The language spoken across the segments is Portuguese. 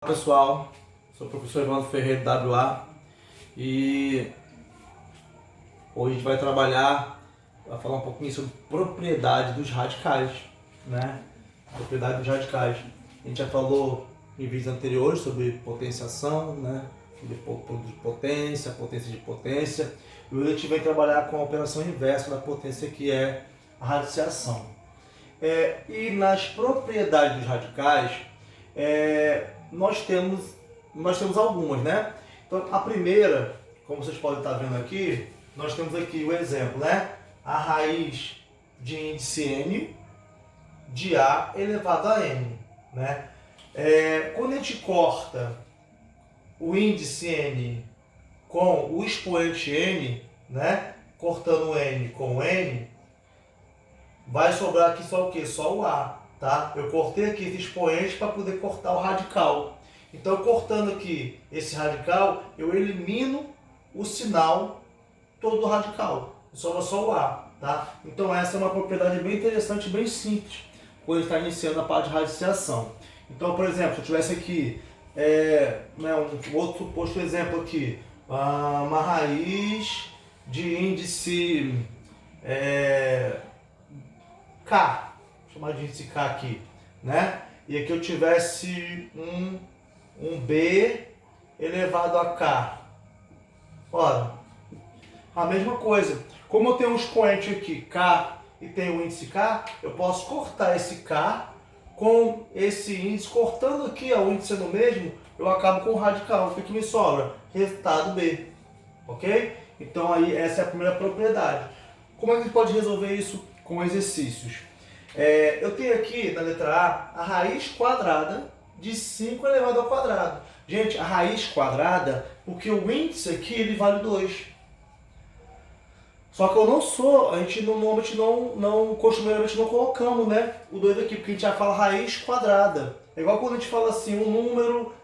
Olá pessoal, sou o professor Evandro Ferreira WA e hoje a gente vai falar um pouquinho sobre propriedade dos radicais, né? Propriedade dos radicais. A gente já falou em vídeos anteriores sobre potenciação, né? Sobre produto de potência, potência de potência. E hoje a gente vai trabalhar com a operação inversa da potência, que é a radiciação. E nas propriedades dos radicais, nós temos algumas, né? Então, a primeira, como vocês podem estar vendo aqui, nós temos aqui o exemplo, né? A raiz de índice n de A elevado a n, né? Quando a gente corta o índice n com o expoente n, né? Cortando o n com o n, vai sobrar aqui só o quê? Só o A. Tá? Eu cortei aqui esse expoente para poder cortar o radical. Então, cortando aqui esse radical, eu elimino o sinal todo do radical. Sobra só o A. Tá? Então, essa é uma propriedade bem interessante, bem simples, quando está iniciando a parte de radiciação. Então, por exemplo, se eu tivesse aqui um outro suposto exemplo aqui, uma raiz de índice K. Chamar de índice K aqui, né? E aqui eu tivesse um B elevado a K. Ora, a mesma coisa. Como eu tenho um expoente aqui, K, e tenho o índice K, eu posso cortar esse K com esse índice. Cortando aqui, o índice sendo o mesmo, eu acabo com o radical. O que me sobra? Resultado B. Ok? Então, aí, essa é a primeira propriedade. Como é que a gente pode resolver isso com exercícios? Eu tenho aqui na letra A raiz quadrada de 5 elevado ao quadrado. Gente, a raiz quadrada, porque o índice aqui ele vale 2. Só que a gente normalmente costumeiramente não colocamos, né, o 2 aqui, porque a gente já fala raiz quadrada. É igual quando a gente fala assim, um número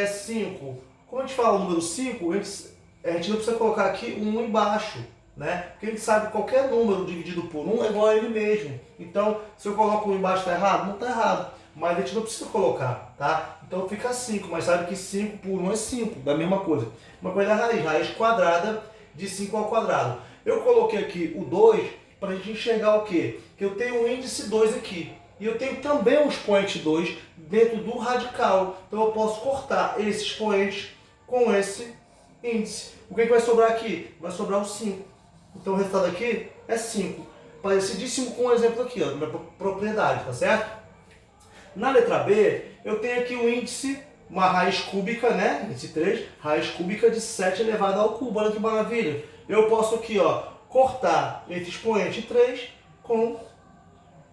5. Como a gente fala o número 5, a gente não precisa colocar aqui um embaixo. Né? Porque a gente sabe que qualquer número dividido por 1 é igual a ele mesmo. Então, se eu coloco 1 embaixo, está errado? Não está errado. Mas a gente não precisa colocar, tá? Então fica 5, mas sabe que 5 por 1 é 5, da mesma coisa. Uma coisa da raiz quadrada de 5 ao quadrado. Eu coloquei aqui o 2 para a gente enxergar o quê? Que eu tenho um índice 2 aqui. E eu tenho também um expoente 2 dentro do radical. Então eu posso cortar esse expoente com esse índice. O que vai sobrar aqui? Vai sobrar o 5. Então o resultado aqui é 5. Parecidíssimo com o exemplo aqui, ó, da minha propriedade, tá certo? Na letra B, eu tenho aqui o índice, uma raiz cúbica, né? Índice 3, raiz cúbica de 7 elevado ao cubo. Olha que maravilha. Eu posso aqui, ó, cortar esse expoente 3 com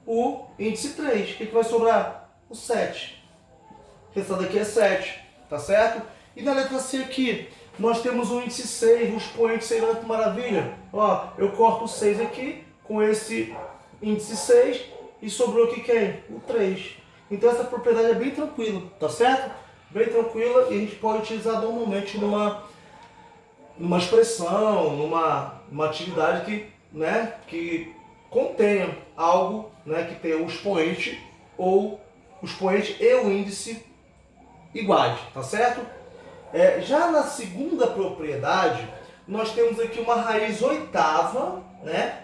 o índice 3. O que vai sobrar? O 7. O resultado aqui é 7, tá certo? E na letra C aqui, nós temos o índice 6, o expoente 6, olha que maravilha. Ó, eu corto o 6 aqui com esse índice 6 e sobrou aqui quem? O 3. Então essa propriedade é bem tranquila, tá certo? Bem tranquila, e a gente pode utilizar normalmente numa expressão, numa atividade que contenha algo, né, que tenha o expoente e o índice iguais, tá certo? Já na segunda propriedade, nós temos aqui uma raiz oitava, né,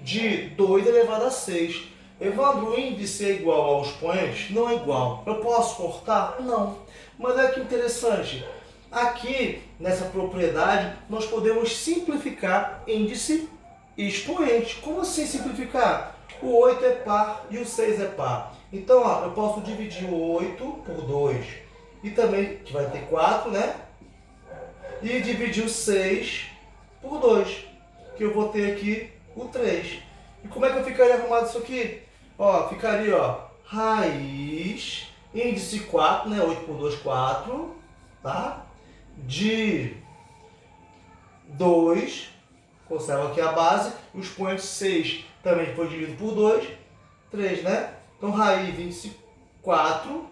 de 2 elevado a 6. Evandro, o índice é igual ao expoente? Não é igual. Eu posso cortar? Não. Mas olha que interessante. Aqui, nessa propriedade, nós podemos simplificar índice e expoente. Como assim simplificar? O 8 é par e o 6 é par. Então, ó, eu posso dividir o 8 por 2. E também, que vai ter 4, né? E dividir o 6 por 2. Que eu vou ter aqui o 3. E como é que eu ficaria arrumado isso aqui? Ó, ficaria, ó, raiz, índice 4, né? 8 por 2, 4, tá? De 2, conserva aqui a base. O expoente 6 também foi dividido por 2, 3, né? Então, raiz índice 4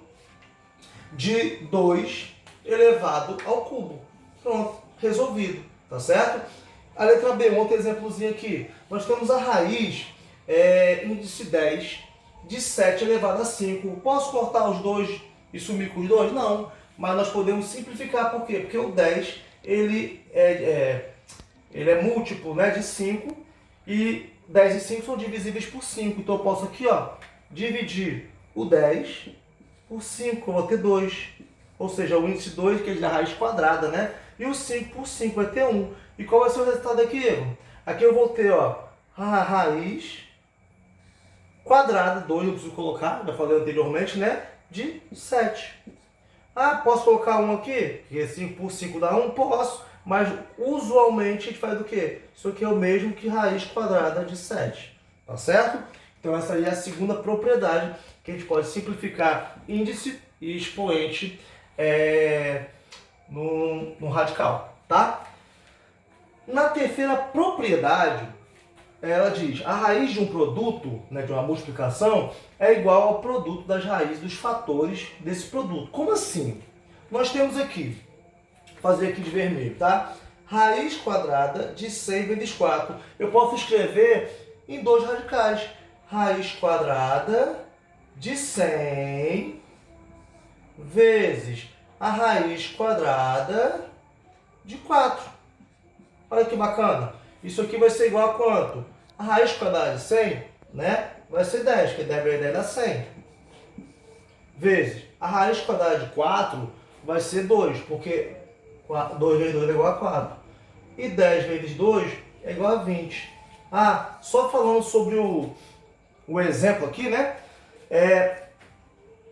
de 2 elevado ao cubo. Pronto, resolvido, tá certo? A letra B, um outro exemplozinho aqui. Nós temos a raiz índice 10 de 7 elevado a 5. Posso cortar os dois e sumir com os 2? Não. Mas nós podemos simplificar, por quê? Porque o 10 ele é múltiplo, né, de 5 e 10 e 5 são divisíveis por 5. Então eu posso aqui, ó, dividir o 10 por 5, eu vou ter 2. Ou seja, o índice 2, que é da raiz quadrada, né? E o 5 por 5 vai ter 1. E qual vai ser o resultado aqui, Evo? Aqui eu vou ter, ó, a raiz quadrada, 2 eu preciso colocar, já falei anteriormente, né? De 7. Ah, posso colocar 1 aqui? Porque 5 por 5 dá 1? Posso. Mas usualmente a gente faz o quê? Isso aqui é o mesmo que raiz quadrada de 7. Tá certo? Então essa aí é a segunda propriedade que a gente pode simplificar índice e expoente no radical, tá? Na terceira propriedade, ela diz, a raiz de um produto, né, de uma multiplicação, é igual ao produto das raízes dos fatores desse produto. Como assim? Nós temos aqui, vou fazer aqui de vermelho, tá? Raiz quadrada de 100 vezes 4. Eu posso escrever em 2 radicais. Raiz quadrada de 100 vezes a raiz quadrada de 4. Olha que bacana. Isso aqui vai ser igual a quanto? A raiz quadrada de 100, né? Vai ser 10, porque 10 vezes 10 dá 100. Vezes a raiz quadrada de 4 vai ser 2, porque 2 vezes 2 é igual a 4. E 10 vezes 2 é igual a 20. Ah, só falando sobre o exemplo aqui, né?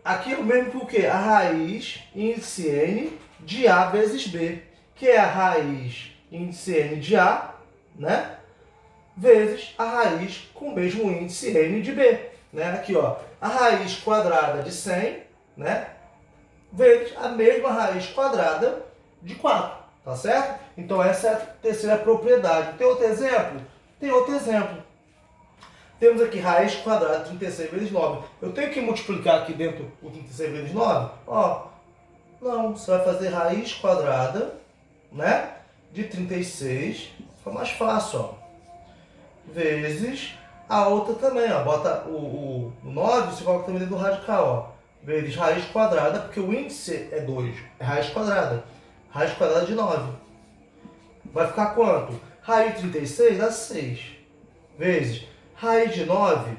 Aqui é o mesmo que o quê? A raiz índice n de A vezes B, que é a raiz índice n de A, né? Vezes a raiz com o mesmo índice n de B, né? Aqui, ó, a raiz quadrada de 100, né? Vezes a mesma raiz quadrada de 4, tá certo? Então essa é a terceira propriedade. Tem outro exemplo? Tem outro exemplo. Temos aqui raiz quadrada de 36 vezes 9. Eu tenho que multiplicar aqui dentro o 36 vezes 9? Ó, não, você vai fazer raiz quadrada, né? De 36, fica mais fácil, ó. Vezes a outra também, ó. Bota o 9, você coloca também dentro do radical, ó. Vezes raiz quadrada, porque o índice é 2, é raiz quadrada. Raiz quadrada de 9. Vai ficar quanto? Raiz de 36 dá 6. Vezes raiz de 9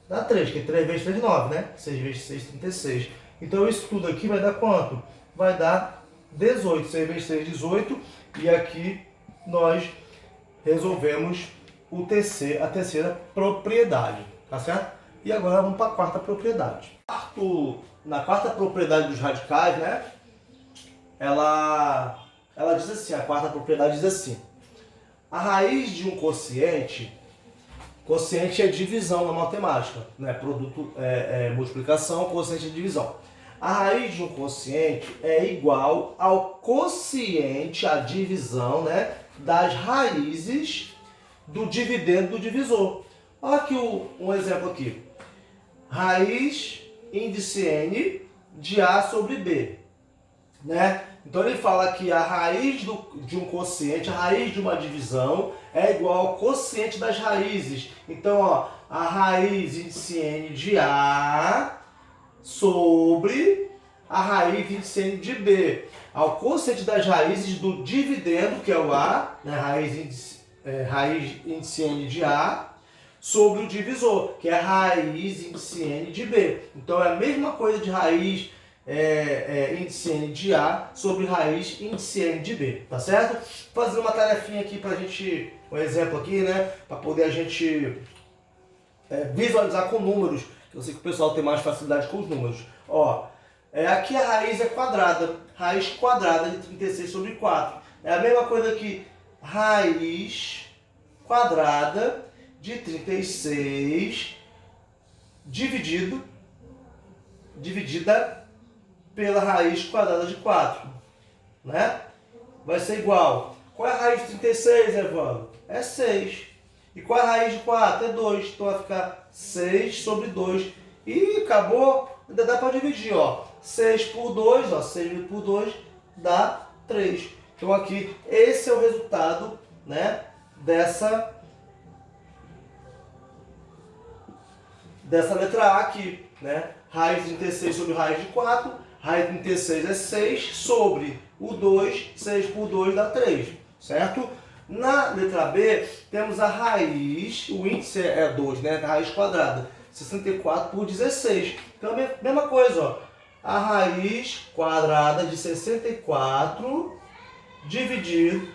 dá 3, porque 3 vezes 3 é 9, né? 6 vezes 6, 36. Então isso tudo aqui vai dar quanto? Vai dar 18. 6 vezes 3, 18. E aqui nós resolvemos a terceira propriedade, tá certo? E agora vamos para a quarta propriedade. Na quarta propriedade dos radicais, né? Ela diz assim, a quarta propriedade diz assim: a raiz de um quociente é divisão na matemática, né? Produto multiplicação, quociente é divisão. A raiz de um quociente é igual ao quociente, a divisão, né, das raízes do dividendo do divisor. Olha aqui um exemplo aqui. Raiz índice n de A sobre B, né? Então ele fala que a raiz de um quociente, a raiz de uma divisão é igual ao quociente das raízes. Então, ó, a raiz índice n de A sobre a raiz índice n de B, ao quociente das raízes do dividendo, que é o A, né? Raiz índice n de A, sobre o divisor, que é a raiz índice n de B. Então é a mesma coisa de raiz índice n de A sobre raiz índice n de B, tá certo? Vou fazer uma tarefinha aqui pra gente, um exemplo aqui, né? Pra poder a gente visualizar com números, que eu sei que o pessoal tem mais facilidade com os números. Ó, aqui a raiz é quadrada, raiz quadrada de 36 sobre 4. É a mesma coisa que raiz quadrada de 36 dividida pela raiz quadrada de 4, né? Vai ser igual. Qual é a raiz de 36, Evandro? É 6. E qual é a raiz de 4? É 2. Então vai ficar 6 sobre 2. E acabou. Ainda dá para dividir, ó. 6 por 2, ó. 6 por 2 dá 3. Então aqui, esse é o resultado, né, dessa letra A aqui, né? Raiz de 36 sobre raiz de 4. Raiz de 36 é 6 sobre o 2. 6 por 2 dá 3, certo? Na letra B, temos a raiz, o índice é 2, né? A raiz quadrada, 64 por 16. Então, mesma coisa, ó. A raiz quadrada de 64 dividido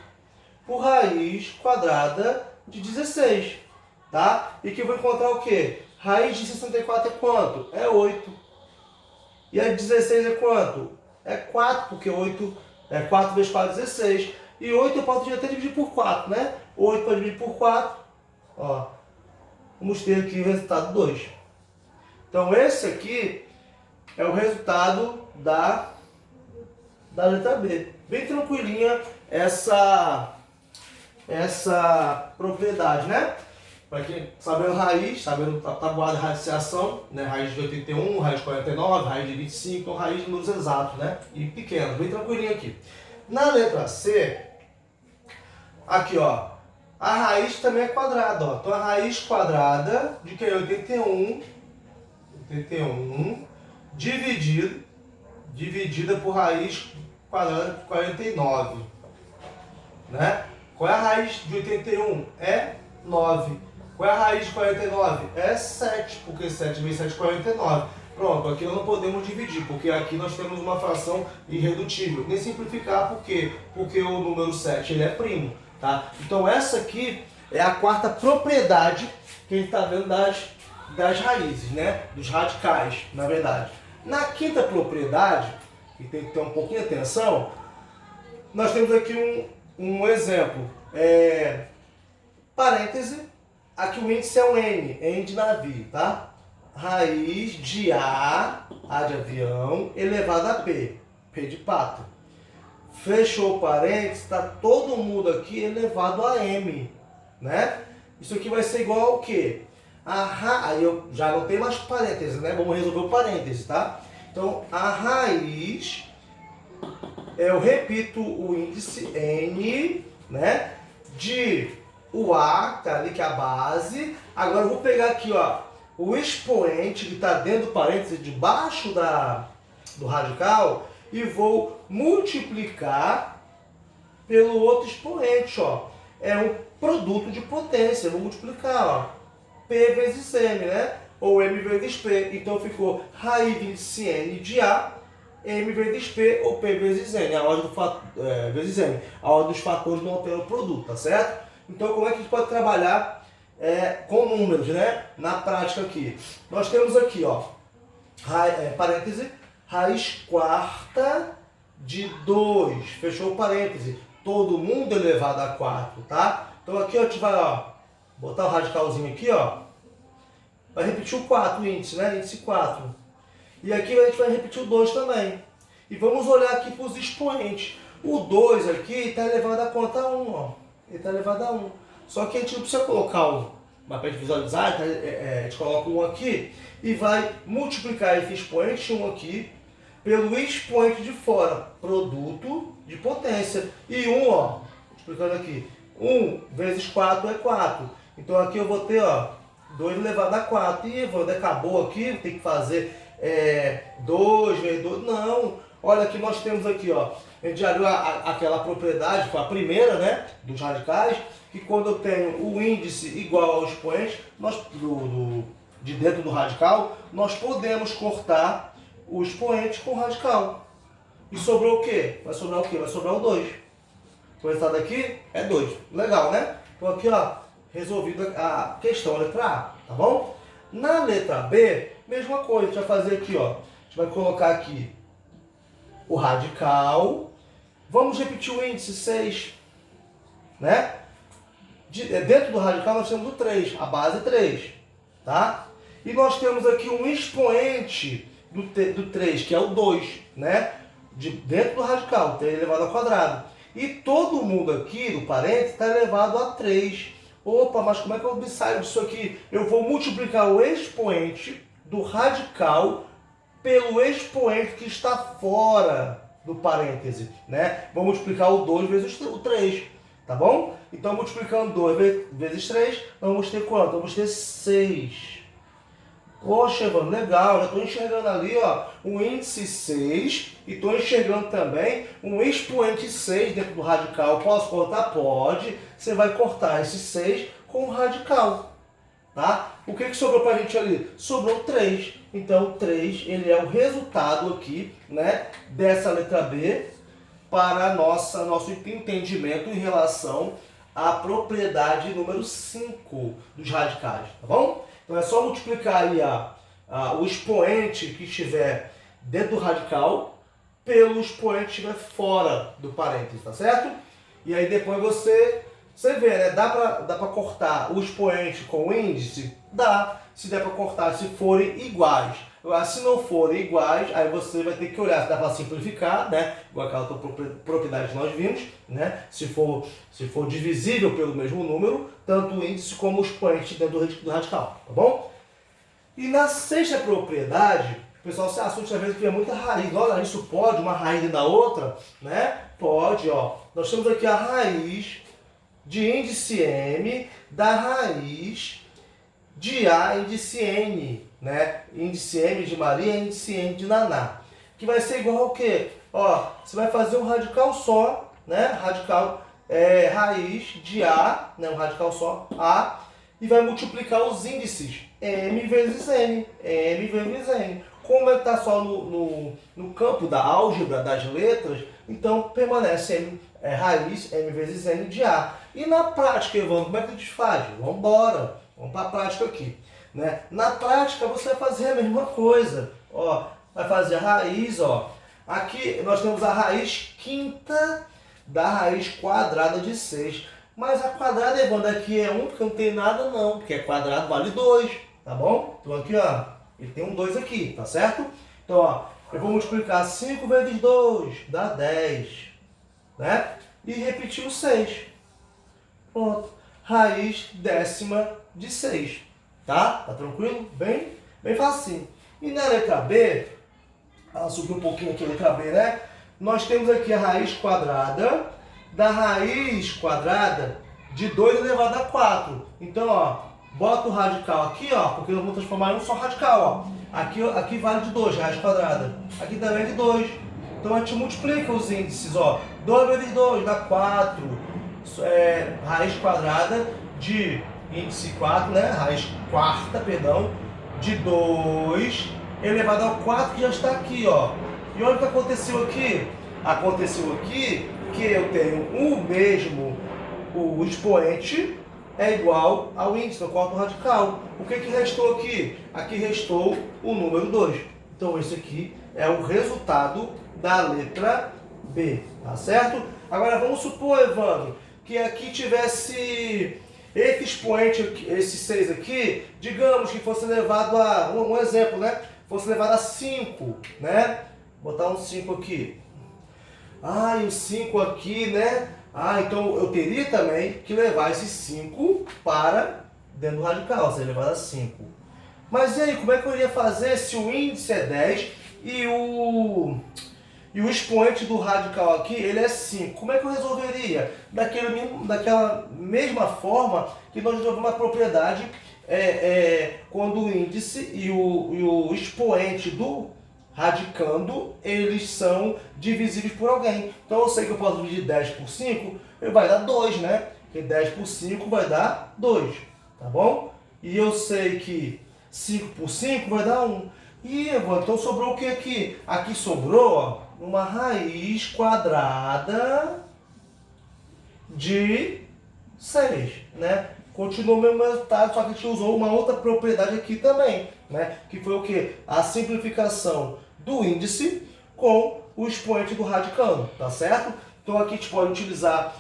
por raiz quadrada de 16, tá? E que eu vou encontrar o quê? Raiz de 64 é quanto? É 8. E a de 16 é quanto? É 4, porque 8 é 4 vezes 4 é 16. E 8 eu posso até dividir por 4, né? 8 para dividir por 4, ó, vamos ter aqui o resultado 2. Então esse aqui é o resultado da letra B. Bem tranquilinha essa propriedade, né? Para quem sabendo raiz, sabendo a tabuada de radiciação, né? Raiz de 81, raiz de 49, raiz de 25, então raiz de números exatos, né? E pequenos, bem tranquilinho aqui. Na letra C, aqui ó, a raiz também é quadrada, ó. Então a raiz quadrada de que é 81 dividida por raiz quadrada de 49, né? Qual é a raiz de 81? É 9. Qual é a raiz de 49? É 7, porque 7 vezes 7 é 49. Pronto, aqui nós não podemos dividir, porque aqui nós temos uma fração irredutível. Nem simplificar, por quê? Porque o número 7 ele é primo, tá? Então essa aqui é a quarta propriedade que a gente está vendo das raízes, né? Dos radicais, na verdade. Na quinta propriedade, que tem que ter um pouquinho de atenção, nós temos aqui um exemplo. Parêntese, aqui o índice é um N de navio, tá? Raiz de A de avião, elevado a P de pato. Fechou o parênteses, está todo mundo aqui elevado a M, né? Isso aqui vai ser igual ao quê? Aí eu já não tenho mais parênteses, né? Vamos resolver o parênteses, tá? Então, a raiz, eu repito o índice N, né? De o A, que tá ali, que é a base. Agora eu vou pegar aqui, ó, o expoente que está dentro do parênteses, debaixo do radical, e vou multiplicar pelo outro expoente, ó. É um produto de potência, eu vou multiplicar, ó, P vezes M, né? Ou M vezes P. Então ficou raiz de índice N de A, M vezes P ou P vezes N, a ordem vezes M. A ordem dos fatores não altera o produto, tá certo? Então como é que a gente pode trabalhar com números, né? Na prática aqui. Nós temos aqui, ó, parêntese, raiz quarta de 2, fechou o parêntese, todo mundo elevado a 4, tá? Então aqui, ó, a gente vai, ó, botar o radicalzinho aqui, ó, vai repetir o 4, o índice, né? Índice 4. E aqui a gente vai repetir o 2 também. E vamos olhar aqui para os expoentes. O 2 aqui está elevado a quanto? A 1, ó. Ele está elevado a 1. Só que a gente não precisa colocar um, mas para visualizar, a gente coloca um aqui e vai multiplicar esse expoente 1 aqui pelo expoente de fora, produto de potência. E 1, ó, multiplicando aqui, 1 vezes 4 é 4. Então aqui eu vou ter, ó, 2 elevado a 4. E acabou aqui, tem que fazer 2 vezes 2. Não, olha aqui, nós temos aqui, ó, a gente já viu aquela propriedade, foi a primeira, né, dos radicais, que quando eu tenho o índice igual ao expoente, de dentro do radical, nós podemos cortar o expoente com o radical. E sobrou o quê? Vai sobrar o quê? Vai sobrar o 2. O resultado aqui é 2. Legal, né? Então aqui, ó, resolvida a questão, a letra A, tá bom? Na letra B, mesma coisa, a gente vai fazer aqui, ó. A gente vai colocar aqui o radical. Vamos repetir o índice 6, né? Dentro do radical nós temos o 3, a base é 3, tá? E nós temos aqui um expoente do 3, que é o 2, né? Dentro do radical, 3 elevado ao quadrado. E todo mundo aqui, do parênteses, está elevado a 3. Opa, mas como é que eu saio disso aqui? Eu vou multiplicar o expoente do radical pelo expoente que está fora do parêntese, né? Vou multiplicar o 2 vezes o 3, tá bom? Então, multiplicando 2 vezes 3, nós vamos ter quanto? Vamos ter 6. Poxa, Evandro, legal, já estou enxergando ali, ó, um índice 6 e estou enxergando também um expoente 6 dentro do radical. Posso cortar? Pode. Você vai cortar esse 6 com o radical, tá? O que sobrou para a gente ali? Sobrou 3. Então, 3 ele é o resultado aqui, né, dessa letra B para nosso entendimento em relação à propriedade número 5 dos radicais, tá bom? Então é só multiplicar aí o expoente que estiver dentro do radical pelo expoente que estiver fora do parênteses, tá certo? E aí depois você vê, né? Dá pra cortar o expoente com o índice? Dá. Se der para cortar, se forem iguais. Agora, se não forem iguais, aí você vai ter que olhar se dá para simplificar, né? Igual aquela propriedade que nós vimos, né? Se for divisível pelo mesmo número, tanto o índice como o expoente dentro do radical, tá bom? E na sexta propriedade, o pessoal se assusta às vezes que é muita raiz. Olha, isso pode, uma raiz da outra, né? Pode, ó. Nós temos aqui a raiz de índice M da raiz de A índice N, né? Índice M de Maria, índice N de Naná. Que vai ser igual ao quê? Ó, você vai fazer um radical só, né? Radical raiz de A, né? Um radical só, A, e vai multiplicar os índices M vezes N, M vezes N. Como ele está só no campo da álgebra das letras, então permanece raiz M vezes N de A. E na prática, Evandro, como é que a gente faz? Vamos embora. Vamos para a prática aqui, né? Na prática você vai fazer a mesma coisa, ó, vai fazer a raiz, ó. Aqui nós temos a raiz quinta da raiz quadrada de 6. Mas a quadrada, Evandro, aqui é 1, porque não tem nada não, porque quadrado vale 2, tá bom? Então aqui, ó, ele tem um 2 aqui, tá certo? Então, ó, eu vou multiplicar 5 vezes 2, dá 10, né? E repetir o 6. Pronto. Raiz décima de 6, tá? Tá tranquilo? Bem facinho. E na letra B, ela subiu um pouquinho aqui a letra B, né? Nós temos aqui a raiz quadrada da raiz quadrada de 2 elevado a 4. Então, ó, bota o radical aqui, ó, porque eu vou transformar em um só radical, ó. Aqui vale de 2, raiz quadrada. Aqui também é de 2. Então a gente multiplica os índices, ó. 2 vezes 2 dá 4. Raiz quadrada de índice 4, né? Raiz quarta, perdão, de 2 elevado ao 4, que já está aqui, ó. E olha o que aconteceu aqui. Aconteceu aqui que eu tenho o expoente é igual ao índice, eu corto o radical. O que restou aqui? Aqui restou o número 2. Então esse aqui é o resultado da letra B, tá certo? Agora vamos supor, Evandro, que aqui tivesse esse expoente, esse 6 aqui, digamos que fosse levado a, um exemplo, né? Fosse levado a 5, né? Botar um 5 aqui. Ah, e o 5 aqui, né? Ah, então eu teria também que levar esse 5 para dentro do radical, ou seja, levar a 5. Mas e aí, como é que eu iria fazer se o índice é 10 e o expoente do radical aqui, ele é 5. Como é que eu resolveria? Daquela mesma forma que nós resolvemos uma propriedade quando o índice e o expoente do radicando, eles são divisíveis por alguém. Então eu sei que eu posso dividir 10 por 5, vai dar 2, né? Porque 10 por 5 vai dar 2, tá bom? E eu sei que 5 por 5 vai dar 1. E, Evandro, então sobrou o que aqui? Aqui sobrou, ó, uma raiz quadrada de 6, né? Continuou o mesmo resultado, só que a gente usou uma outra propriedade aqui também, né? Que foi o que? A simplificação do índice com o expoente do radicando, tá certo? Então aqui a gente pode utilizar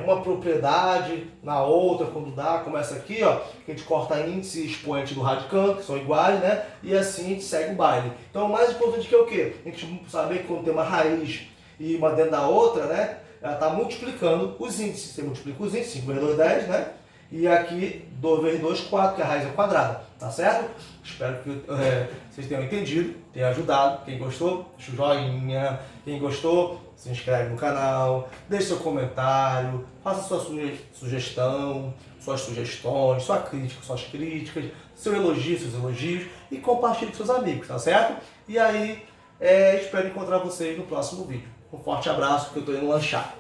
uma propriedade na outra, quando dá, como essa aqui, ó, que a gente corta índice e expoente do radicando, que são iguais, né? E assim a gente segue o baile. Então o mais importante que é o quê? A gente saber que quando tem uma raiz e uma dentro da outra, né? Ela está multiplicando os índices. Você multiplica os índices, 5 vezes 2, 10, né? E aqui 2 vezes 2, 4, que a raiz é quadrada, tá certo? Espero que vocês tenham entendido, tenham ajudado. Quem gostou, deixa o joinha. Quem gostou, se inscreve no canal, deixe seu comentário, faça sua sugestão, suas sugestões, suas críticas, seu elogio, seus elogios e compartilhe com seus amigos, tá certo? E aí, espero encontrar vocês no próximo vídeo. Um forte abraço, que eu tô indo lanchar.